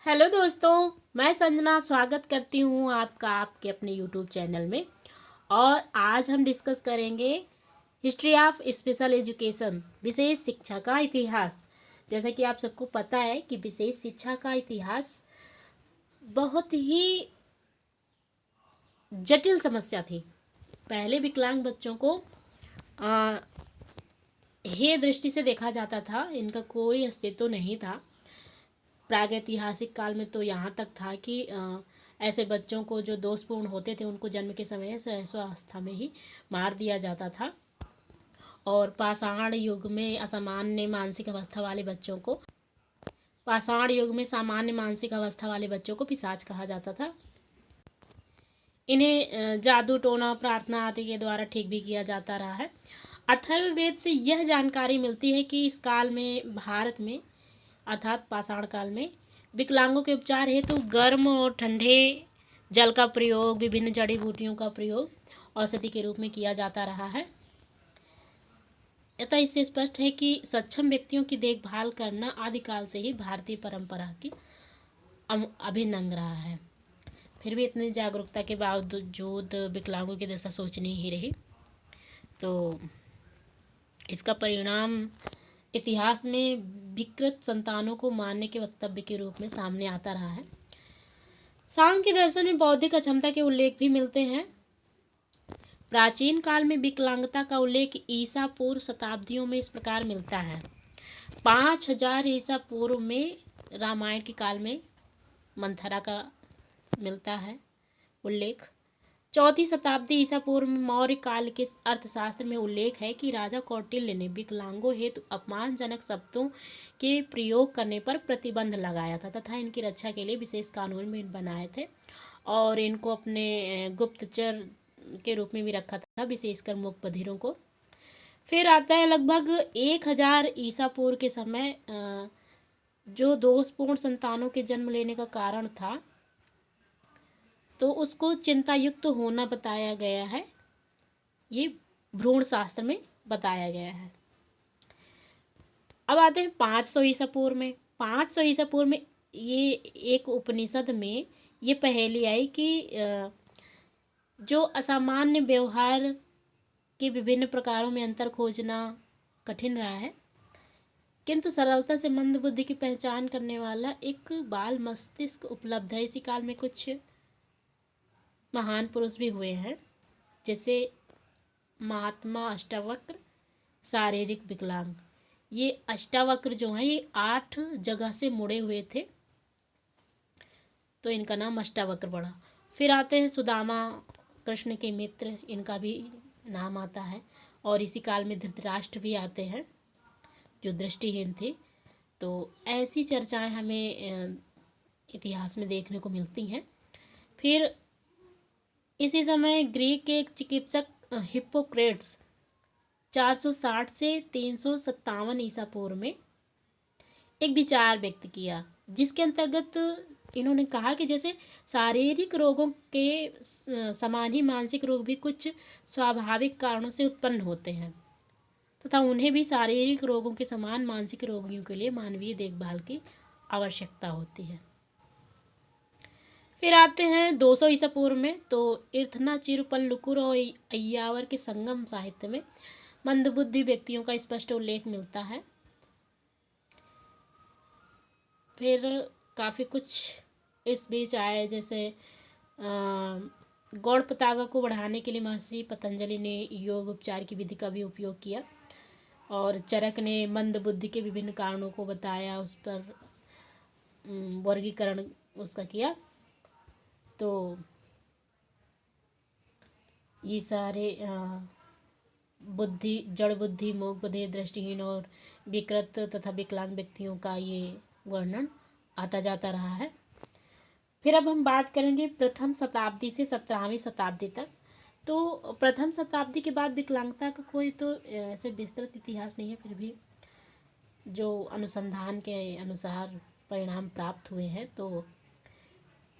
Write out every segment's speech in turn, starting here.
Hello दोस्तों, मैं संजना स्वागत करती हूँ आपका आपके अपने यूट्यूब चैनल में। और आज हम डिस्कस करेंगे हिस्ट्री ऑफ स्पेशल एजुकेशन, विशेष शिक्षा का इतिहास। जैसा कि आप सबको पता है कि विशेष शिक्षा का इतिहास बहुत ही जटिल समस्या थी। पहले विकलांग बच्चों को हे दृष्टि से देखा जाता था, इनका कोई अस्तित्व नहीं था। प्रागैतिहासिक काल में तो यहाँ तक था कि ऐसे बच्चों को जो दोषपूर्ण होते थे उनको जन्म के समय सहस्वावस्था में ही मार दिया जाता था। और पाषाण युग में असामान्य मानसिक अवस्था वाले बच्चों को सामान्य मानसिक अवस्था वाले बच्चों को पिशाच कहा जाता था। इन्हें जादू टोना प्रार्थना आदि के द्वारा ठीक भी किया जाता रहा है। अथर्ववेद से यह जानकारी मिलती है कि इस काल में भारत में अर्थात पाषाण काल में विकलांगों के उपचार हेतु गर्म और ठंडे जल का प्रयोग, विभिन्न जड़ी बूटियों का प्रयोग औषधि के रूप में किया जाता रहा है। अतः इससे स्पष्ट है कि सक्षम व्यक्तियों की देखभाल करना आदिकाल से ही भारतीय परंपरा की अभिन्न अंग रहा है। फिर भी इतनी जागरूकता के बावजूद विकलांगों की दशा सोचनीय ही रही। तो इसका परिणाम इतिहास में विकृत संतानों को मारने के वक्तव्य के रूप में सामने आता रहा है। सांख्य दर्शन में बौद्धिक अक्षमता के उल्लेख भी मिलते हैं। प्राचीन काल में विकलांगता का उल्लेख ईसा पूर्व शताब्दियों में इस प्रकार मिलता है। 5000 ईसा पूर्व में रामायण के काल में मंथरा का मिलता है उल्लेख। 4वीं शताब्दी ईसा पूर्व में मौर्य काल के अर्थशास्त्र में उल्लेख है कि राजा कौटिल्य ने विकलांगों हेतु अपमानजनक शब्दों के प्रयोग करने पर प्रतिबंध लगाया था तथा इनकी रक्षा के लिए विशेष कानून भी बनाए थे और इनको अपने गुप्तचर के रूप में भी रखा था, विशेषकर मूक बधिरों को। फिर आता है लगभग 1000 ईसा पूर्व के समय जो दोषपूर्ण संतानों के जन्म लेने का कारण था तो उसको चिंतायुक्त होना बताया गया है। ये भ्रूण शास्त्र में बताया गया है। अब आते हैं 500 ईसा पूर्व में। 500 ईसा पूर्व में ये एक उपनिषद में ये पहेली आई कि जो असामान्य व्यवहार के विभिन्न प्रकारों में अंतर खोजना कठिन रहा है, किंतु सरलता से मंद बुद्धि की पहचान करने वाला एक बाल मस्तिष्क उपलब्ध है। इसी काल में कुछ महान पुरुष भी हुए हैं, जैसे महात्मा अष्टावक्र, शारीरिक विकलांग। ये अष्टावक्र जो हैं ये 8 जगह से मुड़े हुए थे तो इनका नाम अष्टावक्र पड़ा। फिर आते हैं सुदामा, कृष्ण के मित्र, इनका भी नाम आता है। और इसी काल में धृतराष्ट्र भी आते हैं जो दृष्टिहीन थे। तो ऐसी चर्चाएं हमें इतिहास में देखने को मिलती हैं। फिर इसी समय ग्रीक के एक चिकित्सक हिप्पोक्रेट्स 460 से 357 ईसा पूर्व में एक विचार व्यक्त किया, जिसके अंतर्गत इन्होंने कहा कि जैसे शारीरिक रोगों के समान ही मानसिक रोग भी कुछ स्वाभाविक कारणों से उत्पन्न होते हैं तथा उन्हें भी शारीरिक रोगों के समान मानसिक रोगियों के लिए मानवीय देखभाल की आवश्यकता होती है। फिर आते हैं 200 ईसा पूर्व में। तो इर्थना, चिरुपल्लुकुर और अय्यावर के संगम साहित्य में मंदबुद्धि व्यक्तियों का स्पष्ट उल्लेख मिलता है। फिर काफ़ी कुछ इस बीच आए, जैसे गौड़ पताका को बढ़ाने के लिए महर्षि पतंजलि ने योग उपचार की विधि का भी उपयोग किया और चरक ने मंदबुद्धि के विभिन्न कारणों को बताया, उस पर वर्गीकरण उसका किया। तो ये सारे बुद्धि, जड़ बुद्धि, मूक बधिर, दृष्टिहीन और विकृत तथा विकलांग व्यक्तियों का ये वर्णन आता जाता रहा है। फिर अब हम बात करेंगे प्रथम शताब्दी से 17वीं शताब्दी तक। तो प्रथम शताब्दी के बाद विकलांगता का कोई तो ऐसे विस्तृत इतिहास नहीं है, फिर भी जो अनुसंधान के अनुसार परिणाम प्राप्त हुए हैं। तो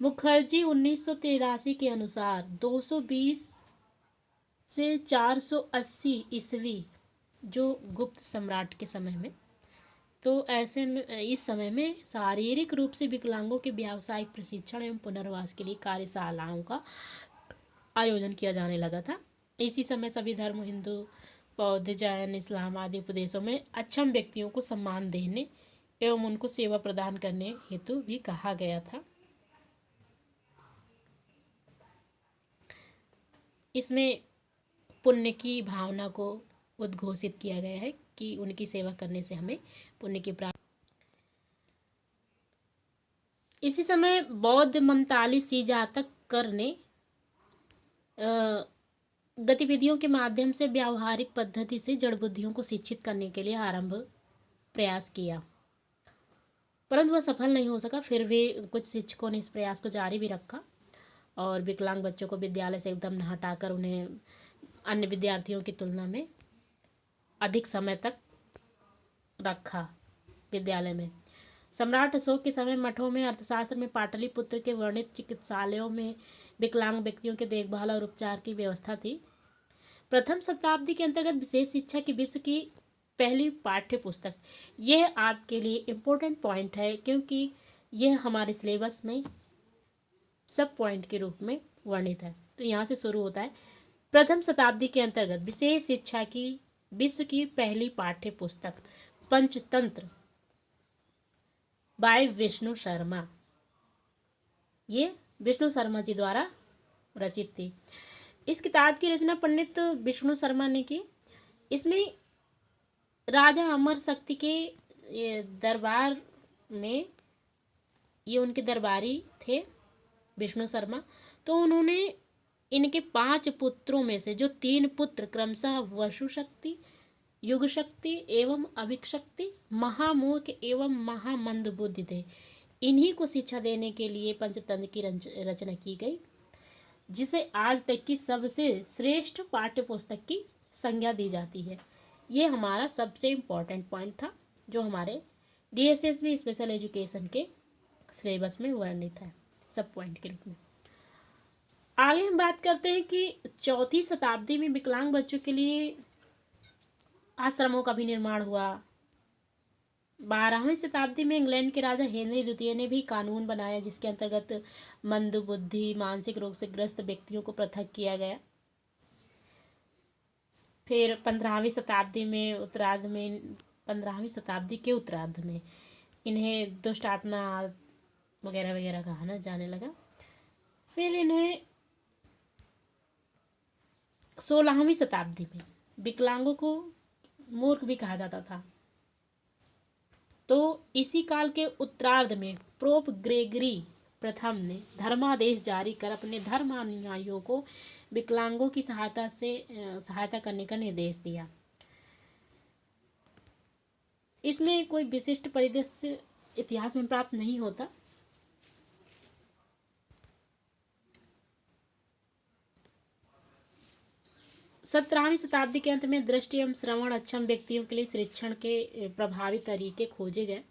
मुखर्जी 1983 के अनुसार 220 से 480 ईस्वी, जो गुप्त सम्राट के समय में तो ऐसे में इस समय में शारीरिक रूप से विकलांगों के व्यावसायिक प्रशिक्षण एवं पुनर्वास के लिए कार्यशालाओं का आयोजन किया जाने लगा था। इसी समय सभी धर्म, हिंदू, बौद्ध, जैन, इस्लाम आदि उपदेशों में अक्षम व्यक्तियों को सम्मान देने एवं उनको सेवा प्रदान करने हेतु भी कहा गया था। इसमें पुण्य की भावना को उद्घोषित किया गया है कि उनकी सेवा करने से हमें पुण्य की प्राप्ति। इसी समय बौद्ध मंताली सी जातक कर ने गतिविधियों के माध्यम से व्यावहारिक पद्धति से जड़ बुद्धियों को शिक्षित करने के लिए आरंभ प्रयास किया, परंतु वह सफल नहीं हो सका। फिर भी कुछ शिक्षकों ने इस प्रयास को जारी भी रखा और विकलांग बच्चों को विद्यालय से एकदम न हटाकर उन्हें अन्य विद्यार्थियों की तुलना में अधिक समय तक रखा विद्यालय में। सम्राट अशोक के समय मठों में, अर्थशास्त्र में पाटलिपुत्र के वर्णित चिकित्सालयों में विकलांग व्यक्तियों के देखभाल और उपचार की व्यवस्था थी। प्रथम शताब्दी के अंतर्गत विशेष शिक्षा की विश्व की पहली पाठ्य पुस्तक, यह आपके लिए इम्पोर्टेंट पॉइंट है क्योंकि यह हमारे सिलेबस में सब पॉइंट के रूप में वर्णित है। तो यहाँ से शुरू होता है, प्रथम शताब्दी के अंतर्गत विशेष शिक्षा की विश्व की पहली पाठ्य पुस्तक पंचतंत्र बाय विष्णु शर्मा। ये विष्णु शर्मा जी द्वारा रचित थी। इस किताब की रचना पंडित विष्णु शर्मा ने की। इसमें राजा अमर शक्ति के दरबार में, ये उनके दरबारी थे विष्णु शर्मा, तो उन्होंने इनके 5 पुत्रों में से जो 3 पुत्र क्रमशः वसु शक्ति, युग शक्ति एवं अभिशक्ति, महामूर्ख एवं महामंद बुद्धि थे, इन्हीं को शिक्षा देने के लिए पंचतंत्र की रचना की गई, जिसे आज तक की सबसे श्रेष्ठ पाठ्य पुस्तक की संज्ञा दी जाती है। ये हमारा सबसे इम्पोर्टेंट पॉइंट था जो हमारे DSSB स्पेशल एजुकेशन के सिलेबस में वर्णित है सब पॉइंट के रूप में। आगे हम बात करते हैं कि 4वीं शताब्दी में विकलांग बच्चों के लिए आश्रमों का भी निर्माण हुआ। 12वीं शताब्दी में इंग्लैंड के राजा हेनरी द्वितीय ने भी कानून बनाया जिसके अंतर्गत मंद बुद्धि, मानसिक रोग से ग्रस्त व्यक्तियों को पृथक किया गया। फिर 15वीं शताब्दी के उत्तरार्ध में इन्हें दुष्ट आत्मा वगैरह वगैरह कहा जाने लगा। फिर इन्हें 16वीं शताब्दी में विकलांगों को मूर्ख भी कहा जाता था। तो इसी काल के उत्तरार्ध में पोप ग्रेगरी प्रथम ने धर्मादेश जारी कर अपने धर्म अनुयायियों को विकलांगों की सहायता करने का निर्देश दिया। इसमें कोई विशिष्ट परिदृश्य इतिहास में प्राप्त नहीं होता। सत्रहवीं शताब्दी के अंत में दृष्टि एवं श्रवण अक्षम व्यक्तियों के लिए शिक्षण के प्रभावी तरीके खोजे गए।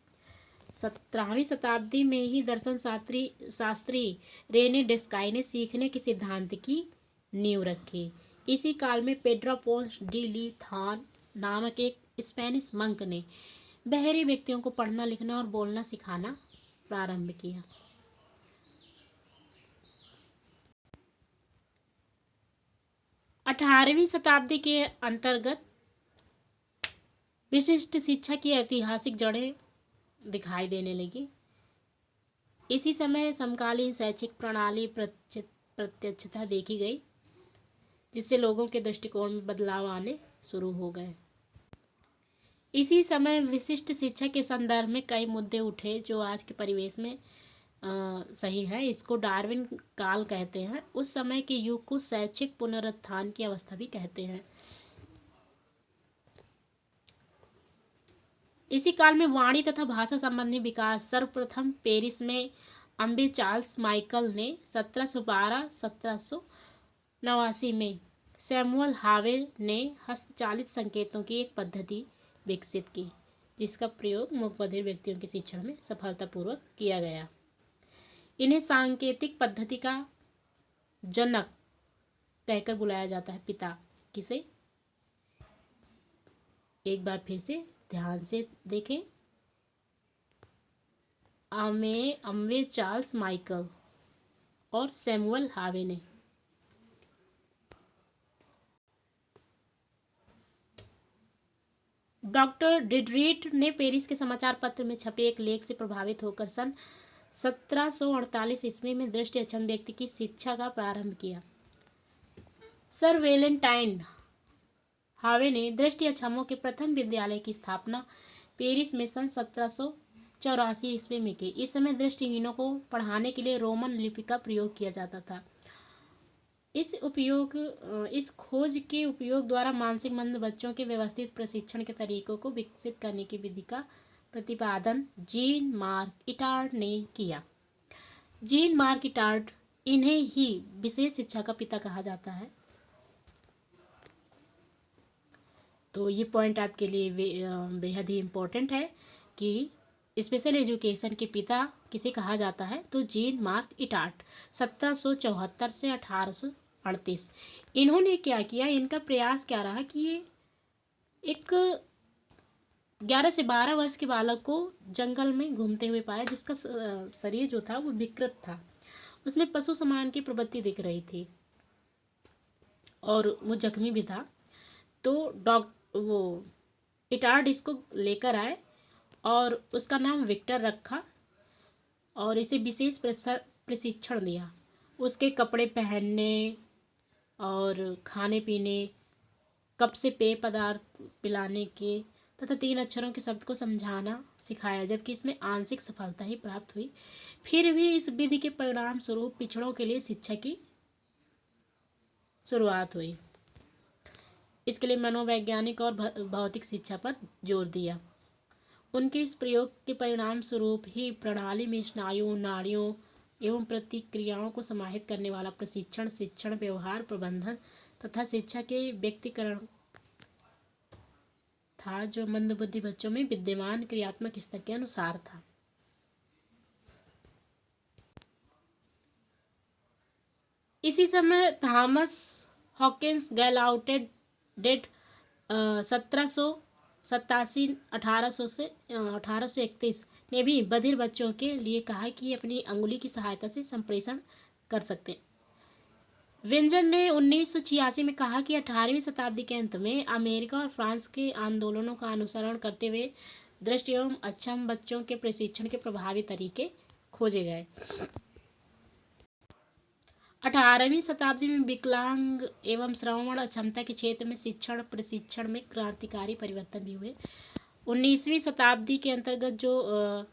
17वीं शताब्दी में ही दर्शन शास्त्री रेने डेस्काई ने सीखने के सिद्धांत की नींव रखी। इसी काल में पेड्रो पोंस डी लीथान नामक एक स्पेनिश मंक ने बहरे व्यक्तियों को पढ़ना, लिखना और बोलना सिखाना प्रारंभ किया। अठारहवीं शताब्दी के अंतर्गत विशिष्ट शिक्षा की ऐतिहासिक जड़ें दिखाई देने लगी। इसी समय समकालीन शैक्षिक प्रणाली प्रत्यक्षता देखी गई जिससे लोगों के दृष्टिकोण में बदलाव आने शुरू हो गए। इसी समय विशिष्ट शिक्षा के संदर्भ में कई मुद्दे उठे जो आज के परिवेश में सही है। इसको डार्विन काल कहते हैं। उस समय के युग को शैक्षिक पुनरुत्थान की अवस्था भी कहते हैं। इसी काल में वाणी तथा भाषा संबंधी विकास सर्वप्रथम पेरिस में अम्बे चार्ल्स माइकल ने 1782 में सैमुअल हावेल ने हस्तचालित संकेतों की एक पद्धति विकसित की जिसका प्रयोग मूक बधिर व्यक्तियों के शिक्षण में सफलतापूर्वक किया गया। इन्हें सांकेतिक पद्धति का जनक कहकर बुलाया जाता है। पिता किसे? एक बार फिर से ध्यान से देखें। अम्वे चार्ल्स माइकल और सैमुअल हावे ने। डॉक्टर डिडरिट ने पेरिस के समाचार पत्र में छपे एक लेख से प्रभावित होकर सन 1748 ईस्वी में दृष्टि अक्षम व्यक्ति की शिक्षा का प्रारंभ किया। सर वेलेंटाइन हावे ने दृष्टि अक्षमों के प्रथम विद्यालय की स्थापना पेरिस में सन 1784 ईस्वी में की। इस समय दृष्टिहीनों को पढ़ाने के लिए रोमन लिपि का प्रयोग किया जाता था। इस खोज के उपयोग द्वारा मानसिक मंद बच्चों के व्यवस्थित प्रशिक्षण के तरीकों को विकसित करने की विधि का प्रतिपादन जीन मार्क इटार्ड ने किया। जीन मार्क इटार्ड, इन्हें ही विशेष शिक्षा का पिता कहा जाता है। तो ये पॉइंट आपके लिए बेहद ही इम्पोर्टेंट है कि स्पेशल एजुकेशन के पिता किसे कहा जाता है, तो जीन मार्क इटार्ड 1774 से 1838। इन्होंने क्या किया, इनका प्रयास क्या रहा कि ये एक 11 से 12 वर्ष के बालक को जंगल में घूमते हुए पाया, जिसका शरीर जो था वो विकृत था, उसमें पशु समान की प्रवृत्ति दिख रही थी और वो जख्मी भी था। तो वो इटार्ड इसको लेकर आए और उसका नाम विक्टर रखा और इसे विशेष प्रशिक्षण दिया। उसके कपड़े पहनने और खाने पीने, कप से पेय पदार्थ पिलाने के तथा 3 अक्षरों के शब्द को समझाना सिखाया, जबकि इसमें आंशिक सफलता ही प्राप्त हुई। फिर भी इस विधि के परिणाम स्वरूप पिछड़ों के लिए शिक्षा की शुरुआत हुई। इसके लिए मनोवैज्ञानिक और भौतिक शिक्षा पर जोर दिया। उनके इस प्रयोग के परिणाम स्वरूप ही प्रणाली में स्नायुओं, नाड़ियों एवं प्रतिक्रियाओं को समाहित करने वाला प्रशिक्षण, शिक्षण, व्यवहार प्रबंधन तथा शिक्षा के व्यक्तिकरण था, जो मंदबुद्धि बच्चों में विद्यमान क्रियात्मक स्तर के अनुसार था। इसी समय थॉमस हॉकिंस गैलाउडेट 1787 1831 ने भी बधिर बच्चों के लिए कहा कि अपनी अंगुली की सहायता से संप्रेषण कर सकते हैं। विंजन ने 1986 में कहा कि 18वीं शताब्दी के अंत में अमेरिका और फ्रांस के आंदोलनों का अनुसरण करते हुए दृष्टि एवं अक्षम बच्चों के प्रशिक्षण के प्रभावी तरीके खोजे गए। 18वीं शताब्दी में विकलांग एवं श्रवण अक्षमता के क्षेत्र में शिक्षण प्रशिक्षण में क्रांतिकारी परिवर्तन भी हुए। 19वीं शताब्दी के अंतर्गत जो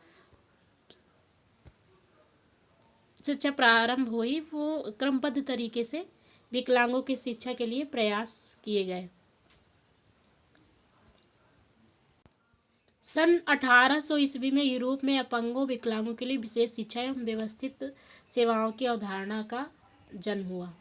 शिक्षा प्रारंभ हुई वो क्रमबद्ध तरीके से विकलांगों की शिक्षा के लिए प्रयास किए गए। सन 1800 ईस्वी में यूरोप में अपंगों विकलांगों के लिए विशेष शिक्षा एवं व्यवस्थित सेवाओं की अवधारणा का जन्म हुआ।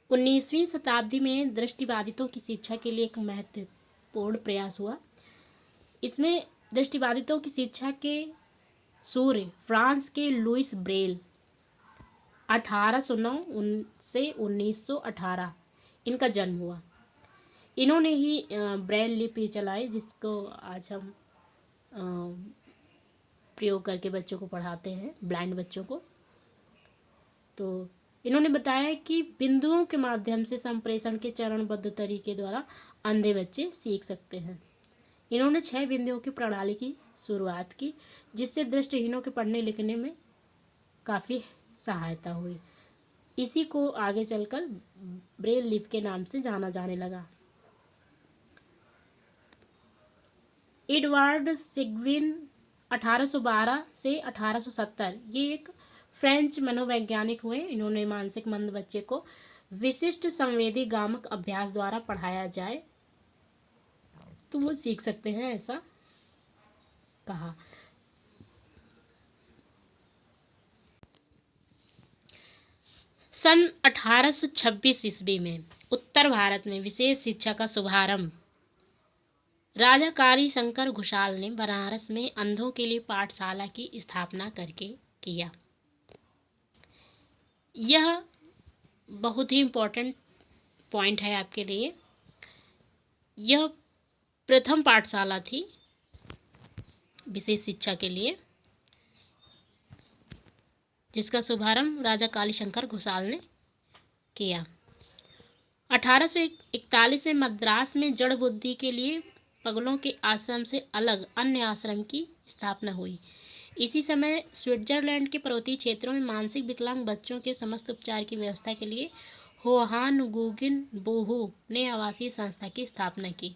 उन्नीसवीं शताब्दी में दृष्टिबाधितों की शिक्षा के लिए एक महत्वपूर्ण प्रयास हुआ। इसमें दृष्टिबाधितों की शिक्षा के सूर्य फ्रांस के लुइस ब्रेल 1809 से 1918 इनका जन्म हुआ। इन्होंने ही ब्रेल लिपि चलाई, जिसको आज हम प्रयोग करके बच्चों को पढ़ाते हैं, ब्लाइंड बच्चों को। तो इन्होंने बताया कि बिंदुओं के माध्यम से संप्रेषण के चरणबद्ध तरीके द्वारा अंधे बच्चे सीख सकते हैं। इन्होंने 6 बिंदुओं की प्रणाली की शुरुआत की, जिससे दृष्टिहीनों के पढ़ने लिखने में काफ़ी सहायता हुई। इसी को आगे चलकर ब्रेल लिपि के नाम से जाना जाने लगा। एडवर्ड सेगविन 1812 से 1870 ये एक फ्रेंच मनोवैज्ञानिक हुए। इन्होंने मानसिक मंद बच्चे को विशिष्ट संवेदी गामक अभ्यास द्वारा पढ़ाया जाए तो वो सीख सकते हैं, ऐसा कहा। सन 1826 ईस्वी में उत्तर भारत में विशेष शिक्षा का शुभारंभ राजा कारी शंकर घोषाल ने बनारस में अंधों के लिए पाठशाला की स्थापना करके किया। यह बहुत ही इम्पोर्टेंट पॉइंट है आपके लिए। यह प्रथम पाठशाला थी विशेष शिक्षा के लिए, जिसका शुभारंभ राजा कालीशंकर घोषाल ने किया। 1841 में मद्रास में जड़ बुद्धि के लिए पगलों के आश्रम से अलग अन्य आश्रम की स्थापना हुई। इसी समय स्विट्जरलैंड के पर्वतीय क्षेत्रों में मानसिक विकलांग बच्चों के समस्त उपचार की व्यवस्था के लिए होहान गुगिन बोहू ने आवासीय संस्था की स्थापना की।